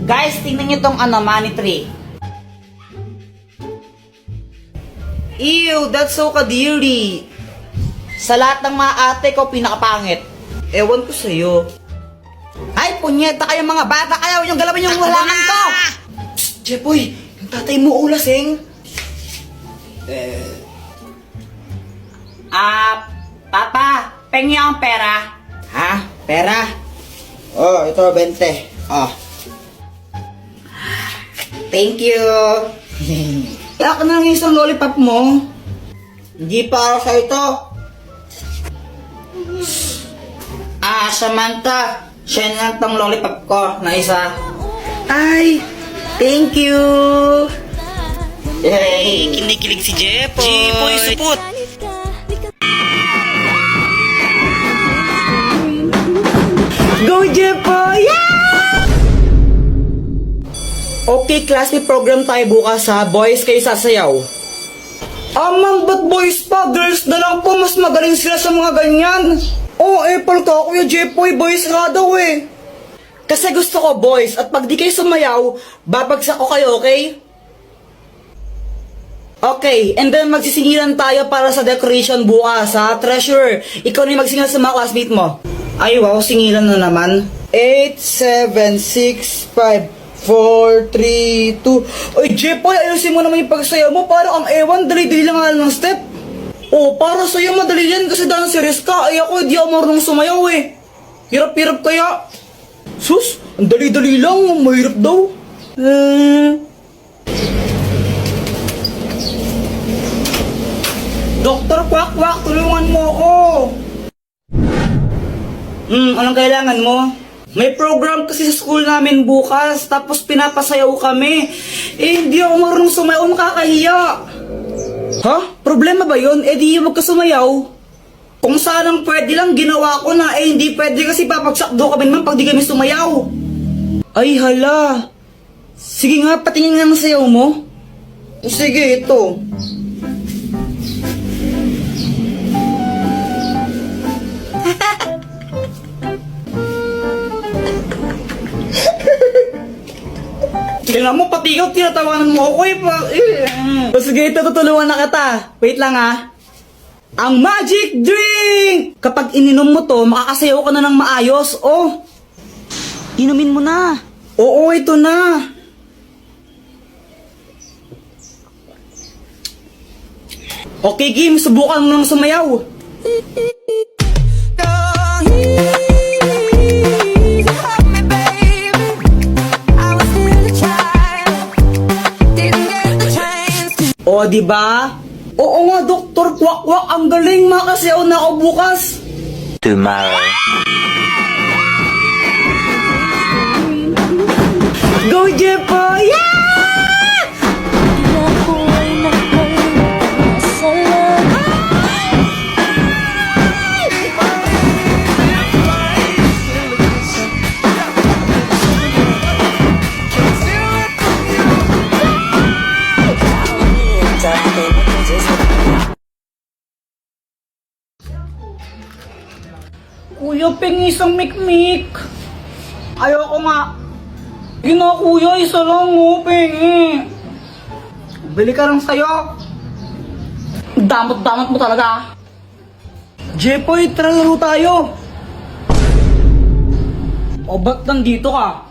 Guys, tingnan nyo tong money tree. Ew, that's so kadiri. Sa lahat ng mga ate ko, pinakapangit. Ewan ko sa'yo. Ay, punyeta kayo mga bata. Ayaw yung galawin yung halaman ko. Psst, Jepoy, yung tatay mo ulasing. Papa, pengi ang pera. Ha? Pera? Oh, ito, 20. Oh. Thank you. Kaya ka na lang isang lollipop mo. Hindi para sa ito. Samantha, siya na lang tong lollipop ko na isa. Ay, thank you. Yay, kinikilig si Jepoy. Jepoy, supot. Go, Jepoy! Yeah! Okay, class, may program tayo bukas ha. Boys, kayo sasayaw. Ma'am, ba't boys pa? Girls na lang po, mas magaling sila sa mga ganyan. Oh, palka Kuya Jepoy, boys nga daw eh. Kasi gusto ko boys, at pag di kayo sumayaw, babagsak ko kayo, okay? Okay, and then magsisingilan tayo para sa decoration bukas ha. Treasure, ikaw na yung magsingilan sa mga classmate mo. Ay wow, singilan na naman. 8, 7, 6, 5, 4, 3, 2. Oy, Jepoy, ayusin mo naman yung pagsayaw mo. Parang ang ewan, dali-dali lang nga ng step. Oh, para sa'yo madali yan kasi dancerist ka. Ay ako, di ako marunong sumayaw eh. Hirap-hirap kaya. Sus, ang dali-dali lang, mahirap daw. Doktor Kwak-Kwak, tulungan mo ako. Anong kailangan mo? May program kasi sa school namin bukas, tapos pinapasayaw kami. Hindi ako marunong sumayaw, makakahiya. Ha? Problema ba yun? Di wag ka sumayaw. Kung sanang pwede lang, ginawa ko na. Hindi pwede kasi papagsak do kami naman pag di kami sumayaw. Ay hala. Sige nga, patingin nga ng sayaw mo. Sige, ito. Tingnan mo, pati ikaw, tinatawanan mo ako eh. Sige, ito, tutulungan na kita. Wait lang ha. Ang magic drink! Kapag ininom mo to, makakasayaw ka na ng maayos. Oh, inumin mo na. Oo, ito na. Okay, Kim, subukan mo nang sumayaw. O, diba? Oo nga, Doktor Kwak-Kwak, ang galing, makasayaw na ako bukas. Tomorrow. Go, Jepoy! Yeah! Kuya, pengi isang mikmik. Ayoko nga. Gina kuya, isa lang mo, pengi. Bili ka lang sa'yo. Damot-damot mo talaga. Jepoy, tara laro tayo. O ba't nandito ka?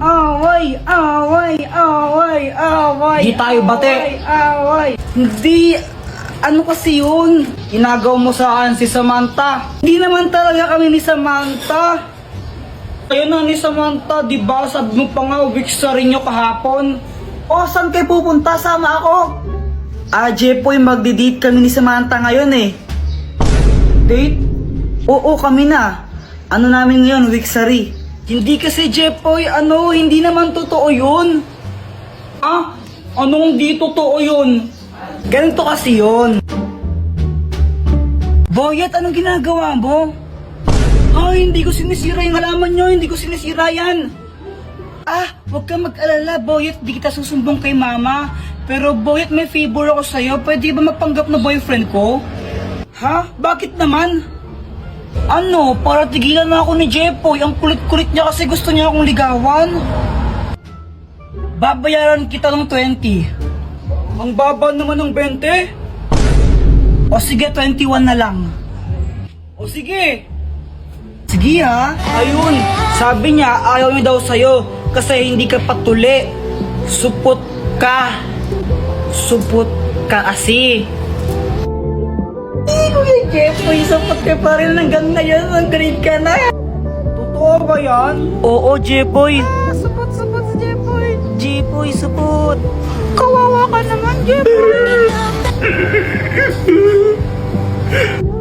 Away, away, away, away. Di tayo bate. Away. Hindi, ano kasi yun? Inagaw mo sa akin si Samantha. Hindi naman talaga kami ni Samantha. Kayo na ni Samantha, di ba? Sabi mo pa nga, weeks sa rin nyo kahapon. O, saan kayo pupunta? Sama ako. Jepoy, magdi-date kami ni Samantha ngayon eh. Date? Oo, kami na. Ano namin ngayon, weeksary. Hindi kasi Jepoy, hindi naman totoo yun. Anong di totoo yun? Ganito kasi yun. Boyet, anong ginagawa mo? Hindi ko sinisira yung halaman nyo, hindi ko sinisira yan. Huwag kang mag-alala, Boyet, di kita susumbong kay mama. Pero Boyet, may favor ako sa'yo, pwede ba magpanggap na boyfriend ko? Ha? Bakit naman? Ano, para tigilan na ako ni Jepoy. Ang kulit-kulit niya kasi gusto niya akong ligawan. Babayaran kita ng 20. Ang baba naman ng 20. O sige, 21 na lang. O sige. Sige ha. Ayun, sabi niya ayaw niya daw sa'yo kasi hindi ka patuli. Supot ka. Supot ka kasi. Kuya Jepoy, supot ka pa rin hanggang ngayon. Ang grade ka na. Totoo ba yan? Oo, Jepoy. Supot-supot si Jepoy. Jepoy, supot. Kawawa ka naman, Jepoy.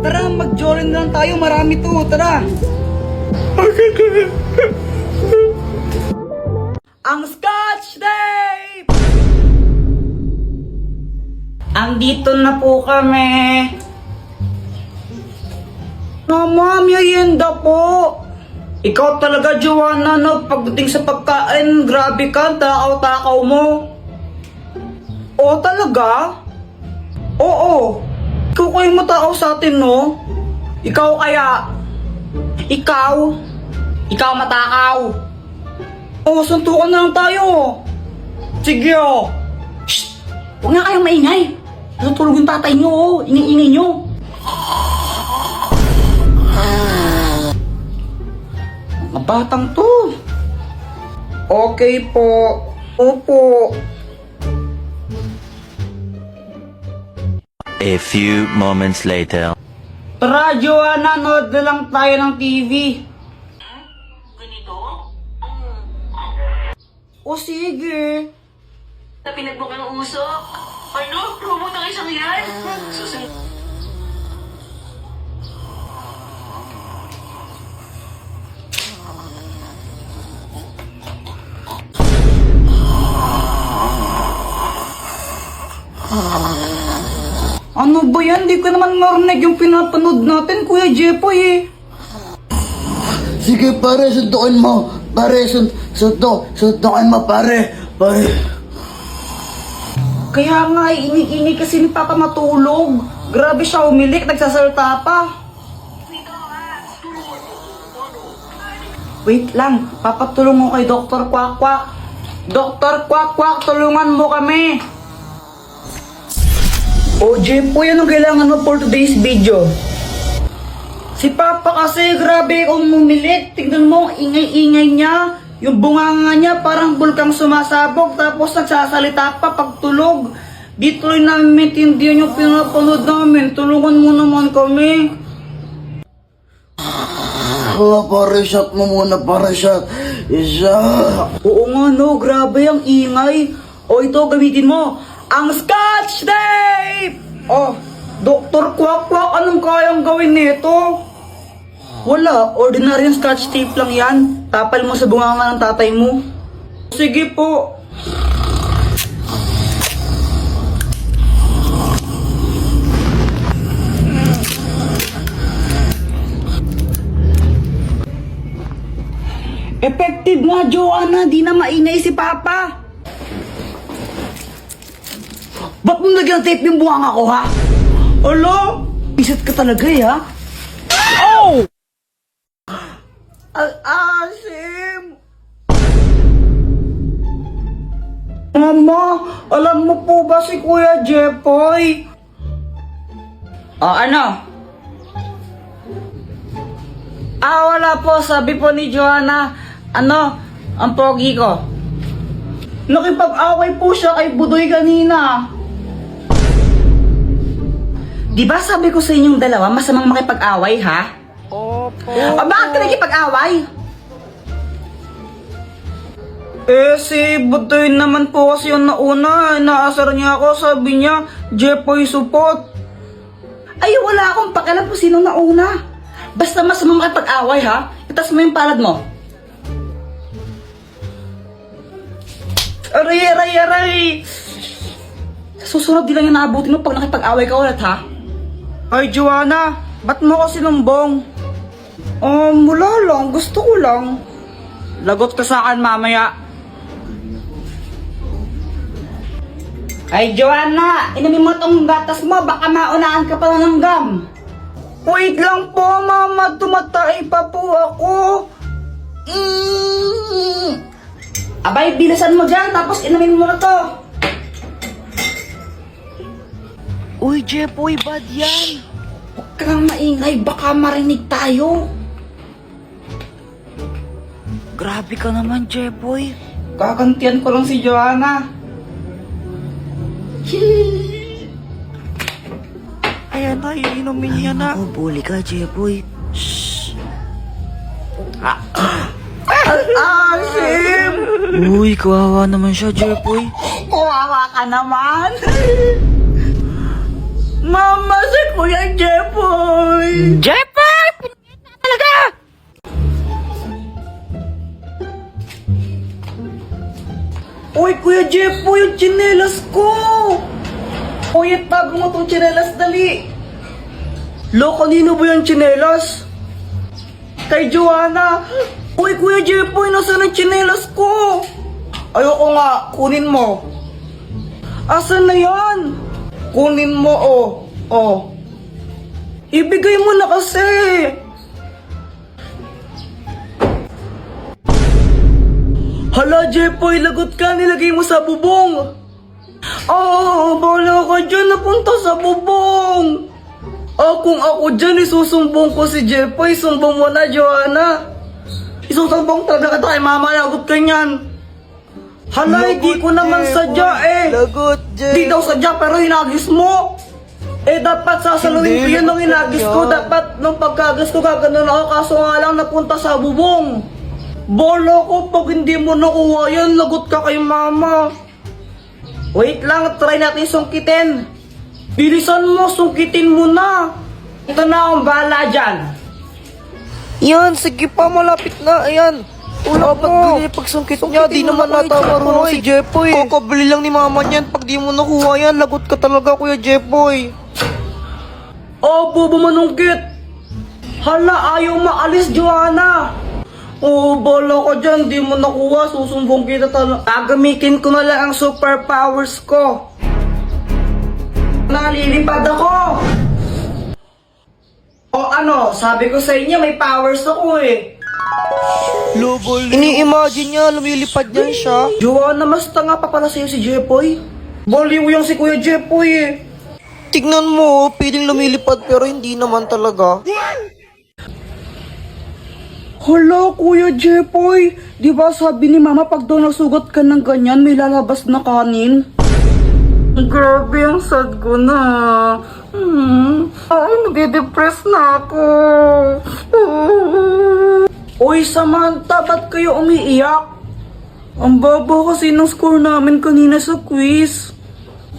Tara, mag-jorin lang tayo. Marami to. Tara. Ang Scotch Tape! Andito na po kami. Mama, merienda po. Ikaw talaga, Joanna, no? Pagdating sa pagkain, grabe ka, takaw-takaw mo. Oo, talaga? Oo. Ikaw kayo matakaw sa atin, no? Ikaw kaya? Ikaw? Ikaw matakaw? Oo, suntukan na lang tayo. Sige, oh. Shh! Huwag nga kayong maingay. Natulog yung tatay nyo, oh. Ingay-ingay nyo. Mga batang to. Okay po. Opo. A few moments later. Tara, Joanna, nood na lang tayo ng TV. Ganito? O sige. Na pinagbukang usok? Ano? Robot ang isang yan? Susunod. Ano ba yan? Di ko naman marinig yung pinapanood natin, Kuya Jepoy eh. Sige pare, suntukin mo. Pare, suntukin mo pare. Pare. Kaya nga, ini kasi ni Papa matulog. Grabe siya umilik, nagsasalta pa. Wait lang, papatulong mo kay Dr. Kwak-Kwak. Dr. Kwak-Kwak, tulungan mo kami. O Jepoy, anong kailangan mo for today's video? Si Papa kasi, grabe umilik. Tignan mo, ingay-ingay niya. Yung bunganga niya parang bulkang sumasabog tapos nagsasalita pa pagtulog. Dito rin namin maintindihan yung pinapanood namin. Tulungan mo naman kami. Pare, shot mo muna, pare, shot. Isa. Oo nga no, grabe ang ingay. O ito, gamitin mo. Ang Scotch Tape! Oh, Dr. Kwak-Kwak, anong kayang gawin nito? Wala, ordinaryong Scotch Tape lang yan. Tapal mo sa bunganga ng tatay mo. Sige po. Effective nga, Joanna. Di na maingay si Papa. Ba't mo nagyang tape yung bunganga ko, ha? Alo? Isat ka talaga, eh, ha? Oh! Al-asim! Mama, alam mo po ba si Kuya Jepoy? Ano? Wala po. Sabi po ni Joanna, ang pogi ko. Nakipag-away po siya kay Budoy kanina. Di ba sabi ko sa inyong dalawa, masamang makipag-away, ha? Opo. O bakit ka nakipag-away? Si Budoy naman po kasi yung nauna. Naasar niya ako, sabi niya, Jepoy support. Ay, wala akong pakialam kung sino nauna. Basta masamang makipag-away, ha? Itas mo yung palad mo. Aray! Susunod din lang yung naabutin mo pag nakipag-away ka ulit, ha? Ay, Joanna, ba't mo kasi lumbong? Wala lang. Gusto ko lang. Lagot ka sa akin mamaya. Ay, Joanna, inumin mo tong gatas mo. Baka maunahan ka pa ng gum. Wait lang po, mama. Tumatay pa po ako. Abay, bilisan mo dyan, tapos inumin mo na to. Uy, Jepoy, bad yan. Huwag kang maingay, baka marinig tayo. Grabe ka naman, Jepoy. Kakantian ko lang si Joanna. Ayan na, iinumin niya na. Oh, bully ka, Jepoy. Sim! Uy, kawawa naman siya, Jepoy. Kawawa ka naman. Mama, si Kuya Jepoy. Jepoy! Talaga! Uy, Kuya Jepoy, yung tsinelas ko. Uy, tago mo tong tsinelas, dali. Lo, kanino ba yung tsinelas? Kay Joanna. Uy, Kuya Jepoy, nasaan ang tsinelas ko? Ayoko nga, kunin mo. Asan na yan? Kunin mo, oh. Oh. Ibigay mo na kasi. Hala, Jepoy, lagot ka. Nilagay mo sa bubong. Bala ka dyan. Napunta sa bubong. Kung ako dyan, isusumbong ko si Jepoy. Sumbong mo na, Joanna. Isusumbong talaga kita kay mama. Lagot ka niyan. Hala, hindi ko naman sadya eh. Lagot, Di daw sadya, pero hinagis mo. Dapat sasaluhin ko yun nung hinagis ko. Dapat nung pagkagas ko, gaganon ako. Kaso nga lang napunta sa bubong. Bola ko, pag hindi mo nakuha yan, lagot ka kay mama. Wait lang, try natin sungkitin. Bilisan mo, sungkitin mo na. Ito na akong bahala dyan. Yan, sige pa, malapit na. Ayan. Wala ba't ganyan pagsungkit niya? Di naman nata marunong si Jepoy. Kakabili lang ni mama niyan. Pag di mo nakuha yan, lagot ka talaga, Kuya Jepoy. Bobo manungkit. Hala, ayaw maalis, Joanna. Bola ko dyan, di mo nakuha, susumbong kita talaga. Gagamitin ko na lang ang superpowers ko. Nalilipad ako. Ano, sabi ko sa inyo, may powers ako eh. Ini-imagine niya, lumilipad yan siya. Joanna, mas tanga pa pala sa'yo si Jepoy. Baliw yung si Kuya Jepoy eh. Tignan mo, piling lumilipad pero hindi naman talaga. Hala, Kuya Jepoy, di ba sabi ni Mama pag daw nasugat ka ng ganyan, may lalabas na kanin? Grabe, ang sad ko na. Ay, nade-depress na ako. Uy, Samantha, ba't kayo umiiyak? Ang baba kasi ng score namin kanina sa quiz.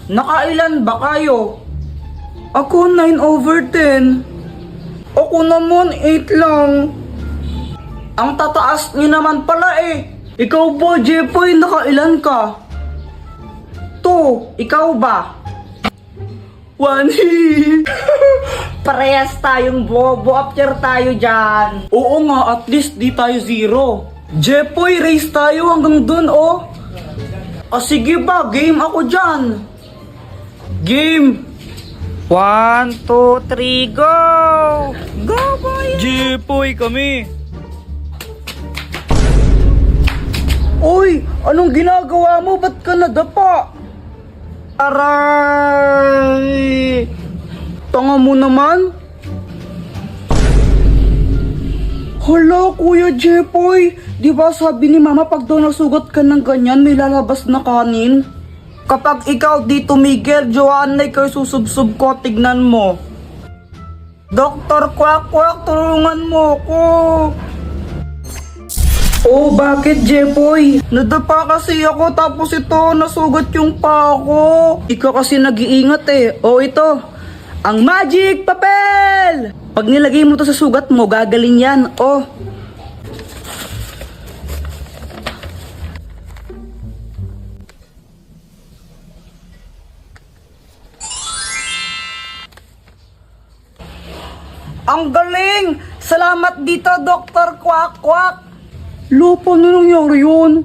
Nakailan ba kayo? Ako 9/10. Ako naman 8 lang. Ang tataas niyo naman pala eh. Ikaw ba, Jepoy, nakailan ka? 2, ikaw ba? 1. Parehas tayong bobo, after tayo dyan. Oo nga, at least di tayo 0. Jepoy, race tayo hanggang dun, oh. Sige ba, game ako dyan. Game. 1, 2, 3, go! Go, boy! Jepoy kami. Uy, anong ginagawa mo? Ba't ka nadapa? Aray! Tanga mo naman. Hala, Kuya Jepoy, di ba sabi ni Mama pag daw nasugat ka ng ganyan, may lalabas na kanin? Kapag ikaw di tumigil, Joanna, ikaw susubsub ko, tignan mo. Dr. Quack Quack, tulungan mo ko. Bakit, Jepoy? Nadapa kasi ako tapos ito, nasugat yung paa ko. Ikaw kasi nag-iingat eh. Ito, ang magic papel! Pag nilagay mo to sa sugat mo, gagaling yan. Ang galing! Salamat dito, Dr. Quack Quack! Lo, paano nangyari yun?